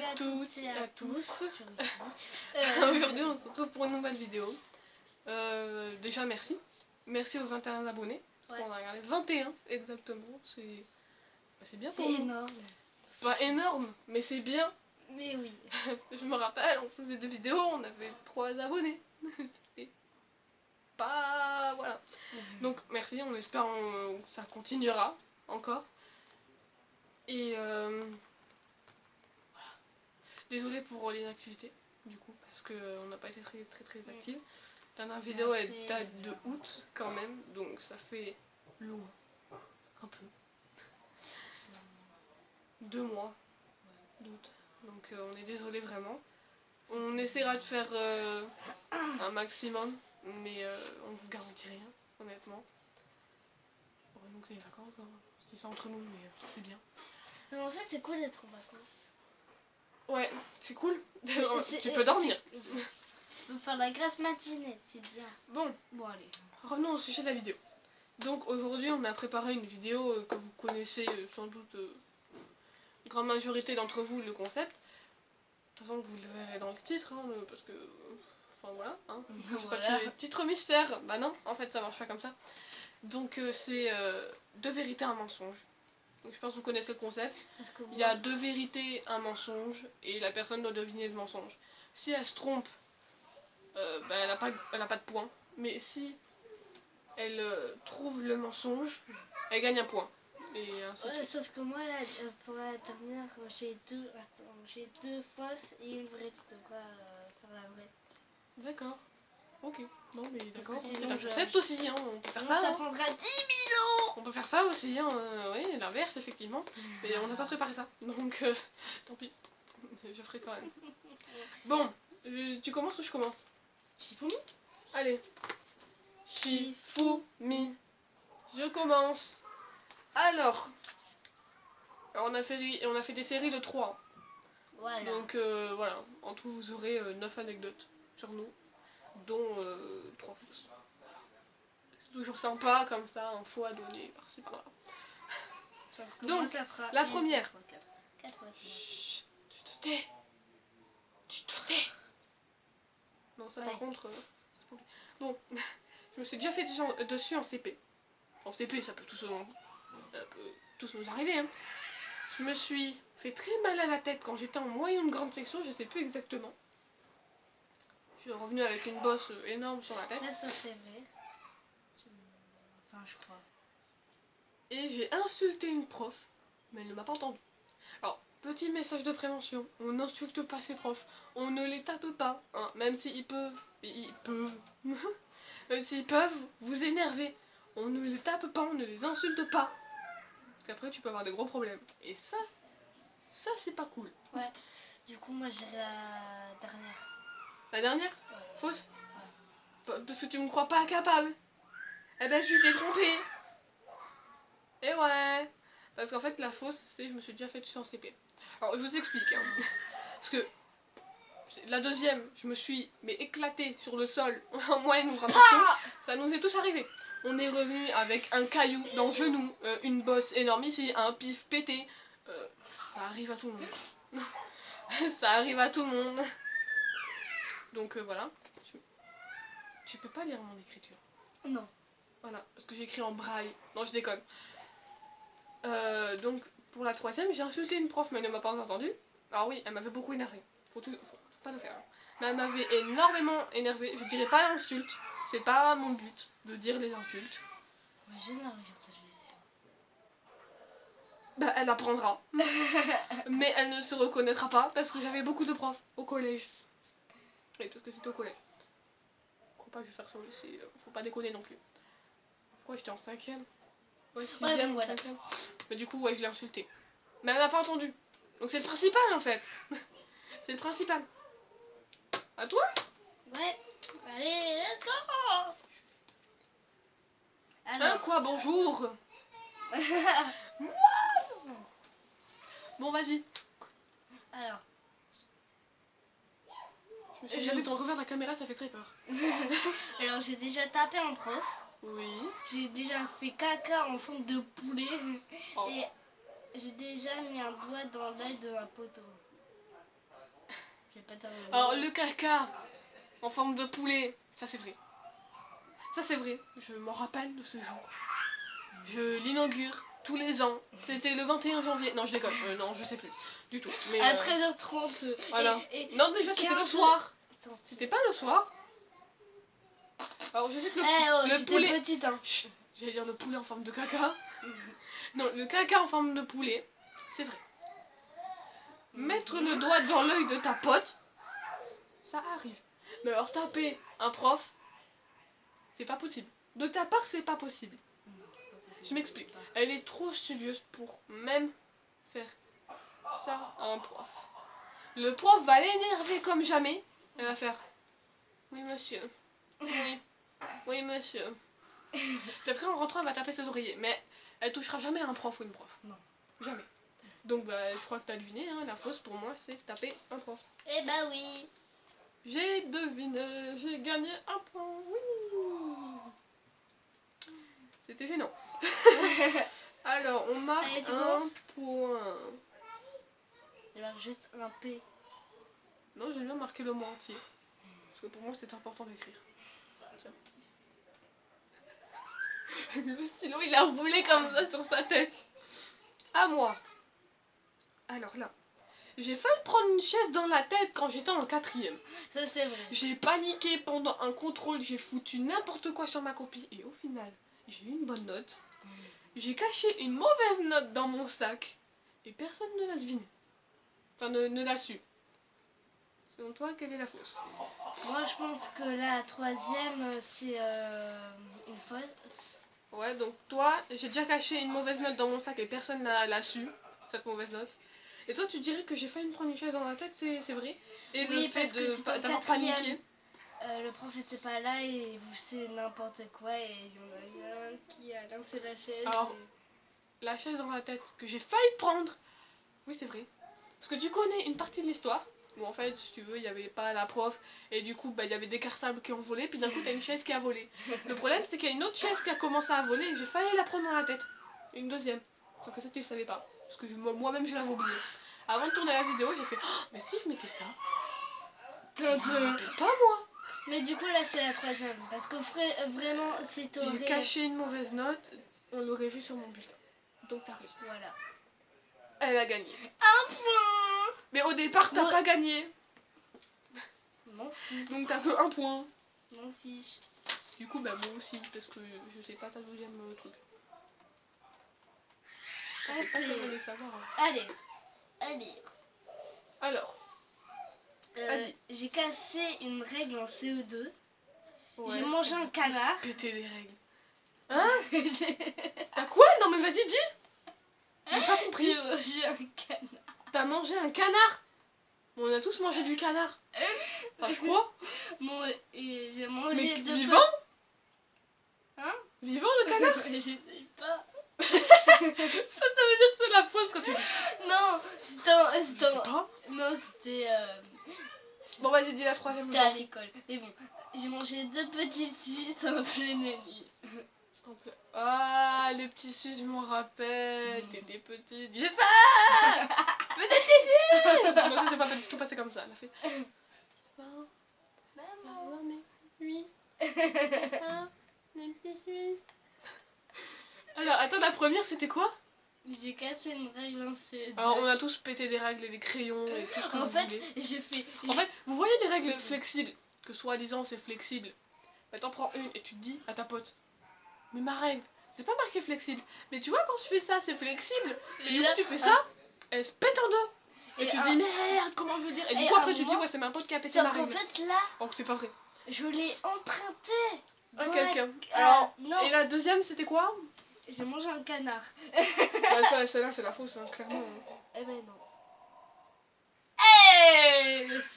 à toutes et à tous. Aujourd'hui, Aujourd'hui on se retrouve pour une nouvelle vidéo. Déjà merci. Merci aux 21 abonnés. Parce qu'on a regardé 21 exactement. C'est bien pour nous. C'est énorme. Pas énorme, mais c'est bien. Mais oui. Je me rappelle, on faisait des vidéos, on avait 3 abonnés. C'était pas... Voilà. Donc merci, on espère que ça continuera encore. Et voilà. Désolée pour les activités, du coup, parce qu'on n'a pas été très actifs. La dernière vidéo elle date de août quand même, donc ça fait loin, un peu. 2 mois d'août, donc on est désolé vraiment. On essaiera de faire un maximum, mais on vous garantit rien, honnêtement. Bon, donc c'est les vacances, hein. Je dis ça entre nous, mais c'est bien. Mais en fait, c'est cool d'être en vacances. Ouais, c'est cool. Tu peux dormir. On peut faire la grasse matinée, c'est bien. Bon, Allez. revenons au sujet de la vidéo. Donc aujourd'hui, on a préparé une vidéo que vous connaissez sans doute, grande majorité d'entre vous, le concept. De toute façon, vous le verrez dans le titre, hein, parce que... Enfin voilà, hein. Voilà. Pas titre mystère. Bah non, en fait ça marche pas comme ça. Donc c'est 2 vérités, un mensonge. Donc je pense que vous connaissez le concept. Il y a 2 vérités, un mensonge, et la personne doit deviner le mensonge. Si elle se trompe, bah, elle a pas de point. Mais si elle trouve le mensonge, elle gagne un point. Et ainsi de suite. Sauf que moi, là, pour la dernière, j'ai deux fausses et une vraie. Tu devras faire la vraie. D'accord. Ok. Non mais d'accord. sinon, C'est un concept aussi, hein. On peut faire ça. Ça Hein. prendra 10 000 ans. On peut faire ça aussi, hein. Oui, l'inverse effectivement. Mais on n'a pas préparé ça. Donc tant pis. Je ferai quand même. Bon, tu commences ou je commence? Shifumi. Allez. Shifumi. Je commence. Alors, on a fait des séries de 3. Voilà. Donc voilà, en tout vous aurez 9 anecdotes sur nous, dont 3 fausses. C'est toujours sympa comme ça, info à donner par-ci par-là. Donc, la première. 4 fois. Chut, tu te tais. Tu te tais. Non, ça par contre... Bon, je me suis déjà fait dessus en CP. En CP, ça peut tous nous arriver. Hein. Je me suis fait très mal à la tête quand j'étais en moyenne grande section, je sais plus exactement. Je suis revenue avec une bosse énorme sur la tête. Ça c'est vrai. Enfin, je crois. Et j'ai insulté une prof, mais elle ne m'a pas entendu. Alors, petit message de prévention, on n'insulte pas ses profs, on ne les tape pas, hein, même s'ils peuvent, même s'ils peuvent vous énerver, on ne les tape pas, on ne les insulte pas. Parce qu'après tu peux avoir des gros problèmes. Et ça c'est pas cool. Ouais, du coup moi j'ai la dernière. La dernière? Fausse? Parce que tu me crois pas capable. Eh ben tu t'es trompée. Et ouais. Parce qu'en fait la fausse c'est je me suis déjà fait tuer en CP. Alors je vous explique. Hein. Parce que la deuxième, je me suis éclatée sur le sol en moyenne ou grande section. Ça nous est tous arrivé. On est revenu avec un caillou dans le genou, une bosse énorme ici, un pif pété. Ça arrive à tout le monde. Ça arrive à tout le monde. Donc voilà. Tu peux pas lire mon écriture. Non. Voilà, parce que j'ai écrit en braille. Non, je déconne. Donc pour la troisième, j'ai insulté une prof, mais elle ne m'a pas entendu. Alors oui, elle m'avait beaucoup énervé. Faut pas le faire. Hein. Mais elle m'avait énormément énervé. Je dirais pas l'insulte. C'est pas mon but de dire les insultes. Ouais, je ne regarde ça. Bah, elle apprendra. Mais elle ne se reconnaîtra pas parce que j'avais beaucoup de profs au collège. Oui, parce que c'était au collège. Faut pas que je fasse ça au lycée. Faut pas déconner non plus. Pourquoi j'étais en 5ème? Ouais, 6ème ou 5ème. Mais du coup, ouais, je l'ai insulté. Mais elle m'a pas entendu. Donc c'est le principal en fait. C'est le principal. À toi? Ouais. Allez, let's go. Alors. Hein, quoi, bonjour. Bon, vas-y. Alors. Je me suis jamais dans le revers de la caméra, ça fait très peur. Alors, j'ai déjà tapé un prof. Oui. J'ai déjà fait caca en forme de poulet. Oh. Et j'ai déjà mis un doigt dans l'œil de un poteau. fais pas ta Alors, le caca en forme de poulet, ça c'est vrai. Ça c'est vrai, je m'en rappelle de ce jour. Je l'inaugure tous les ans. C'était le 21 janvier. Non, je déconne. Non, je sais plus du tout. Mais, à 13h30. voilà. Non, déjà c'était le 15. soir. Attends, C'était pas le soir. Alors, je sais que le j'étais poulet. petite, hein. Chut, j'allais dire le poulet en forme de caca. Non, le caca en forme de poulet, c'est vrai. Mettre le doigt dans l'œil de ta pote, ça arrive. Mais alors taper un prof, c'est pas possible. De ta part, c'est pas possible. Je m'explique. Elle est trop studieuse pour même faire ça à un prof. Le prof va l'énerver comme jamais. Elle va faire oui monsieur. Oui. Oui monsieur. Puis après en rentrant elle va taper ses oreillers. Mais elle touchera jamais un prof ou une prof. Non. Jamais. Donc bah je crois que t'as deviné, hein, la fausse pour moi c'est taper un prof. Eh bah oui. J'ai deviné, j'ai gagné un point. Oui. C'était gênant. Alors on marque Allez, tu un commences. point. Il marque juste un P. Non, j'ai bien marqué le mot entier. Parce que pour moi, c'était important d'écrire. Tiens. Le stylo, il a roulé comme ça sur sa tête. À moi. Alors là, j'ai failli prendre une chaise dans la tête quand j'étais en 4ème. Ça, c'est vrai. J'ai paniqué pendant un contrôle, j'ai foutu n'importe quoi sur ma copie. Et au final, j'ai eu une bonne note. J'ai caché une mauvaise note dans mon sac. Et personne ne l'a deviné. Enfin, ne l'a su. Selon toi, quelle est la fausse? Moi, je pense que la 3ème, c'est une fausse. Ouais, donc toi, j'ai déjà caché une mauvaise note dans mon sac et personne l'a su, cette mauvaise note. Et toi, tu dirais que j'ai failli me prendre une chaise dans la tête, c'est vrai? Et Oui, le fait parce que c'était en d'avoir 4ème. paniqué. Le prof était pas là et vous c'est n'importe quoi et il y en a un qui a lancé la chaise. Alors, la chaise dans la tête que j'ai failli prendre. Oui, c'est vrai. Parce que tu connais une partie de l'histoire où en fait, si tu veux, il n'y avait pas la prof et du coup, bah, il y avait des cartables qui ont volé, puis d'un coup, t'as une chaise qui a volé. Le problème, c'est qu'il y a une autre chaise qui a commencé à voler et j'ai failli la prendre dans la tête. Une deuxième. Sauf que ça, tu le savais pas. Parce que moi-même, je l'avais oublié. Avant de tourner la vidéo, j'ai fait oh, mais si je mettais ça. Je me rappelle pas moi. Mais du coup, là, c'est la 3ème. Parce que vraiment, c'est J'ai horrible. caché une mauvaise note, on l'aurait vu sur mon bulletin. Donc t'as raison. Voilà. Elle a gagné. Un point. Mais au départ, t'as Ouais. pas gagné. M'en fiche. Donc t'as que un point. M'en fiche. Du coup, bah moi aussi, parce que je sais pas ta deuxième truc. Je sais pas comment les savoir. Hein. Allez. Alors, vas-y. J'ai cassé une règle en CE2. Ouais, J'ai mangé un canard. Péter les règles. Hein? T'as quoi? Non mais vas-y, dis! J'ai pas compris. J'ai mangé un canard. T'as mangé un canard? On a tous mangé du canard. Enfin, je crois. Bon, et j'ai mangé Mais deux vivant? Hein? Vivant le canard? J'essaye pas. Ça veut dire que c'est la fausse quand tu dis. Non, Je sais c'était... pas. Non, c'était... Bon, vas-y, dis la troisième. C'était à l'école. Mais bon, j'ai mangé 2 petites suisses en pleine nuit. Ah, les petits Suisses, je m'en rappelle. T'étais petite. Dis pas! Petite Suisse! Non, ça s'est pas du tout passé comme ça. Elle a fait. Maman. Oui. Les petits Suisses. Alors, attends, la première, c'était quoi? J'ai cassé une règle en CE2. Alors, on a tous pété des règles et des crayons et tout ce que En vous fait, voulez. j'ai fait... En fait, vous voyez les règles flexibles, que soi-disant c'est flexible. Bah t'en prends une et tu te dis à ta pote, mais ma règle, c'est pas marqué flexible. Mais tu vois quand je fais ça, c'est flexible. Et du coup tu fais ça, elle se pète en deux. Et tu te dis merde, comment je veux dire. Et du coup après tu te dis ouais c'est ma pote qui a pété ma Sauf qu'en règle. fait là, Donc c'est pas vrai. je l'ai emprunté. À dans quelqu'un. la- Alors, non, et la deuxième c'était quoi? j'ai mangé un canard. Bah celle-là c'est la fausse, hein, clairement. Eh ben non.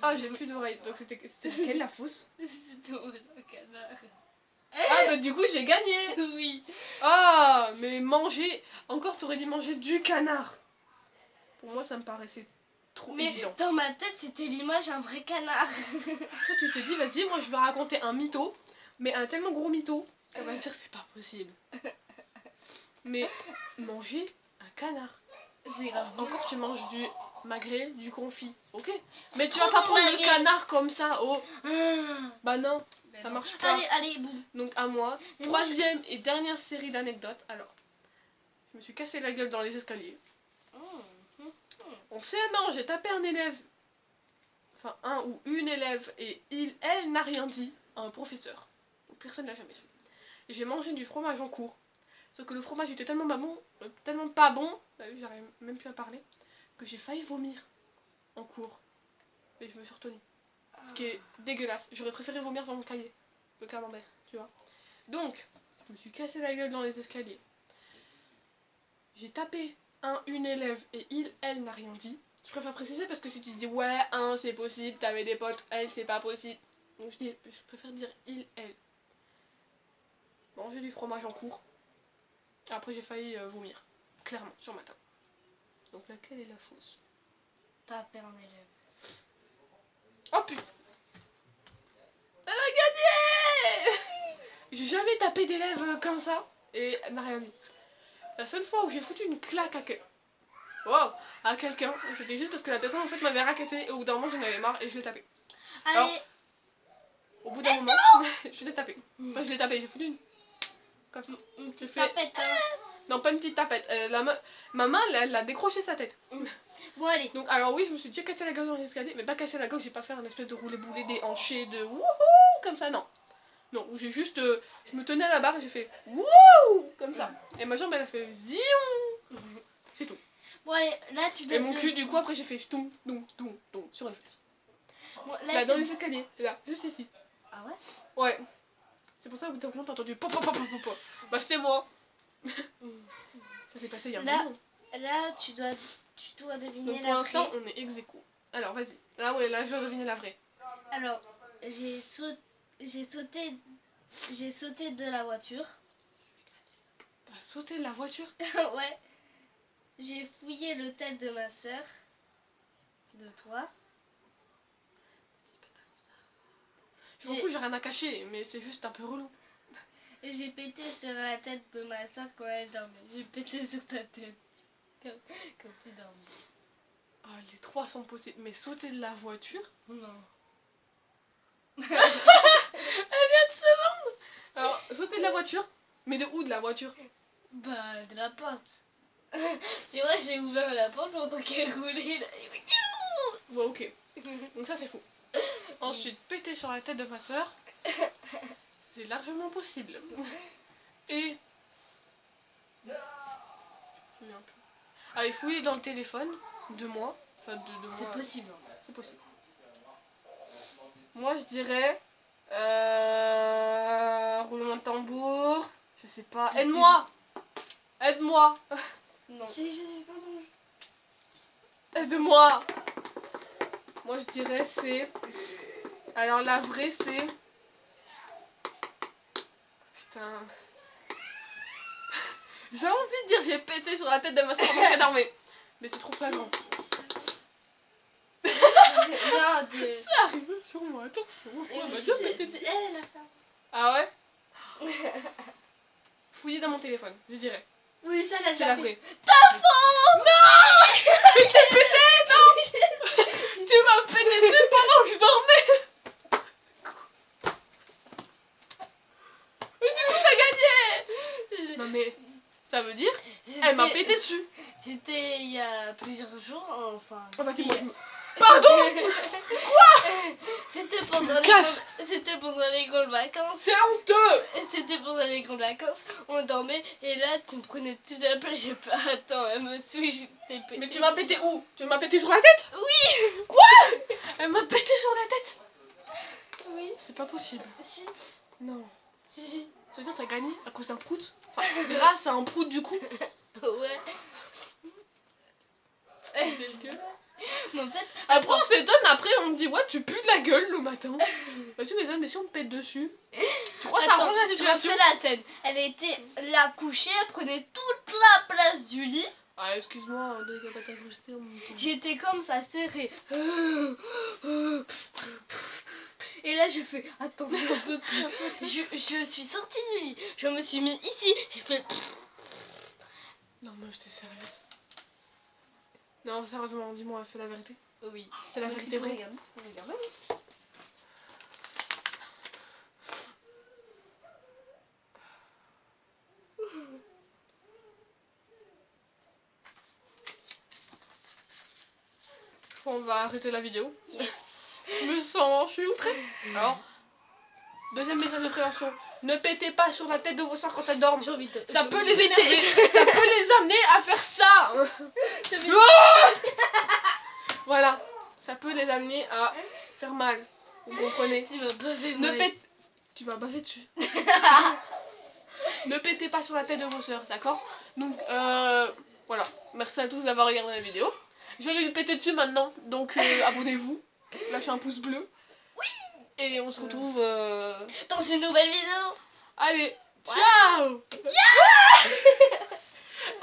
Ah j'ai plus d'oreilles, donc c'était laquelle la fausse? C'était manger un canard. Ah bah du coup j'ai gagné. Oui. Ah, mais manger... Encore, t'aurais dit manger du canard. Pour moi, ça me paraissait trop Mais évident. dans ma tête, c'était l'image d'un vrai canard. Toi, tu te dis, vas-y, moi, je vais raconter un mytho, mais un tellement gros mytho qu'elle va se dire, c'est pas possible. Mais manger un canard. C'est grave. Encore, tu manges du magret, du confit, ok. Mais tu vas pas prendre le canard comme ça, oh. Bah non, ça marche pas. Allez, boum. Donc à moi, troisième et dernière série d'anecdotes. Alors, je me suis cassé la gueule dans les escaliers. En CM1, j'ai tapé un élève, enfin un ou une élève, et elle n'a rien dit à un professeur. Personne ne l'a jamais su. Et j'ai mangé du fromage en cours. Sauf que le fromage était tellement pas bon, j'arrive même plus à parler, que j'ai failli vomir en cours. Mais je me suis retenue. Ce qui est dégueulasse. J'aurais préféré vomir dans mon cahier. Le camembert, tu vois. Donc, je me suis cassé la gueule dans les escaliers. J'ai tapé une élève et elle n'a rien dit. Je préfère préciser parce que si tu dis ouais, c'est possible, t'avais des potes, elle c'est pas possible. Donc je préfère dire elle. Manger du fromage en cours. Après j'ai failli vomir. Clairement, sur ma table. Donc laquelle est la fausse? Taper un élève. Oh putain! Elle a gagné! J'ai jamais tapé d'élève comme ça et elle n'a rien dit. La seule fois où j'ai foutu une claque à quelqu'un, c'était juste parce que la personne en fait m'avait raquetté et au bout d'un moment j'en avais marre et je l'ai tapé. Allez. Alors, au bout d'un moment, je l'ai tapé. Enfin, je l'ai tapé, j'ai foutu comme ça. Une petite tapette, hein. Non, pas une petite tapette. Ma main, elle a décroché sa tête. Bon, allez. Donc, alors oui, je me suis déjà cassé la gueule dans l'escalier, mais pas cassé la gueule, j'ai pas fait un espèce de roulé-boulé déhanché de wouhou comme ça, non. Non, j'ai juste. Je me tenais à la barre et j'ai fait wouhou comme ça. Et ma jambe, elle a fait zion. C'est tout. Bon, allez, là tu dois. Et mon cul, du coup, après, j'ai fait toum, sur les fesses. Bon, là dans les escaliers, là, juste ici. Ah ouais? Ouais. C'est pour ça que t'as entendu pop. Bah, c'était moi. Ça s'est passé il y a un moment. Là, tu dois deviner. Donc pour l'instant, on est ex-aequo. Alors, vas-y. Là, je dois deviner la vraie. Alors, j'ai sauté de la voiture. T'as sauté de la voiture? Ouais. J'ai fouillé l'hôtel de ma soeur. De toi. Je m'en fous, j'ai rien à cacher, mais c'est juste un peu relou. Et j'ai pété sur la tête de ma soeur quand elle dormait. J'ai pété sur ta tête quand tu dormais. Ah, les trois sont possibles. Mais sauter de la voiture? Non. Elle vient de se vendre. Alors, sauter de la voiture? Mais de où de la voiture? Bah, de la porte. Tu vois, j'ai ouvert la porte pendant qu'elle roulait. Là. Ouais, ok. Donc ça, c'est faux. Ensuite, péter sur la tête de ma soeur. C'est largement possible. Et... Allez, fouiller dans le téléphone de moi. Enfin, de moi. C'est possible. C'est possible. Moi, je dirais... roulement de tambour. Je sais pas. Aide-moi! Aide-moi! Non. Aide-moi! Moi, je dirais c'est... Alors, la vraie, c'est... Putain... J'ai envie de dire j'ai pété sur la tête de ma soeur pendant qu'elle dormait. Mais c'est trop flagrant. Non, Ça arrive sur moi, attention. Ah ouais? Fouiller dans mon téléphone, je dirais. Oui, ça l'a C'est la vraie. T'as faux! Non! J'ai pété, non! Tu m'as pété dessus pendant que je dormais. Mais du coup t'as gagné. Non mais, ça veut dire, elle m'a pété dessus. C'était il y a plusieurs jours, enfin... Oh bah dis-moi, pardon! Quoi? C'était pendant les grandes vacances. C'est honteux! C'était pendant les grandes vacances. On dormait et là tu me prenais toute la place. J'ai pas. Attends, elle me suit. J'étais pété. Mais tu m'as pété où? Tu m'as pété sur la tête? Oui! Quoi? Elle m'a pété sur la tête? Oui. C'est pas possible. Si. Non. Si. Ça veut dire que t'as gagné à cause d'un prout? Enfin, grâce à un prout du coup? Ouais. C'est dégueulasse. Mais en fait, après on s'étonne, après on me dit ouais tu pues de la gueule le matin. Bah tu m'étonnes, mais si on te pète dessus, tu crois que ça arrange la situation? Je refais la scène. Elle était là couchée, elle prenait toute la place du lit. Ah excuse-moi, André va pas t'ajuster. J'étais comme ça serrée. Et là je fais attends, j'en peux plus. Je suis sortie du lit, je me suis mis ici, j'ai fait. Non mais j'étais sérieuse. Non, sérieusement, dis-moi, c'est la vérité. Oui. C'est la Mais vérité tu peux vraie. regarder, tu peux regarder. On va arrêter la vidéo. Yes. Je suis outrée. Alors, deuxième message de prévention. Ne pétez pas sur la tête de vos soeurs quand elles dorment. J'ai envie de... Ça j'ai peut envie les de péter. énerver. Ça peut les amener à faire ça. J'ai envie- Voilà. Ça peut les amener à faire mal. Vous comprenez? Tu m'as pas fait Ne mal. pète... Tu m'as bavé dessus. Ne pétez pas sur la tête de vos soeurs, d'accord? Donc, voilà. Merci à tous d'avoir regardé la vidéo. Je vais aller lui péter dessus maintenant. Donc, abonnez-vous. Lâchez un pouce bleu. Oui. Et on se retrouve... Dans une nouvelle vidéo. Allez, ciao.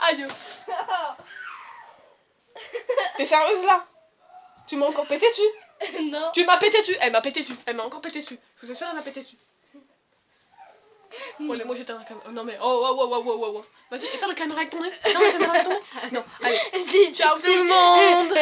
Adieu. T'es sérieuse là? Tu m'as encore pété dessus? Non. Tu m'as pété dessus. Elle m'a pété dessus. Elle m'a encore pété dessus. Je vous assure, elle m'a pété dessus. Bon, allez, moi j'éteins la caméra. Non mais, oh. Vas-y, éteins la caméra avec ton nez. Éteins la caméra avec ton nez. Non, allez. Si, Ciao tout le monde.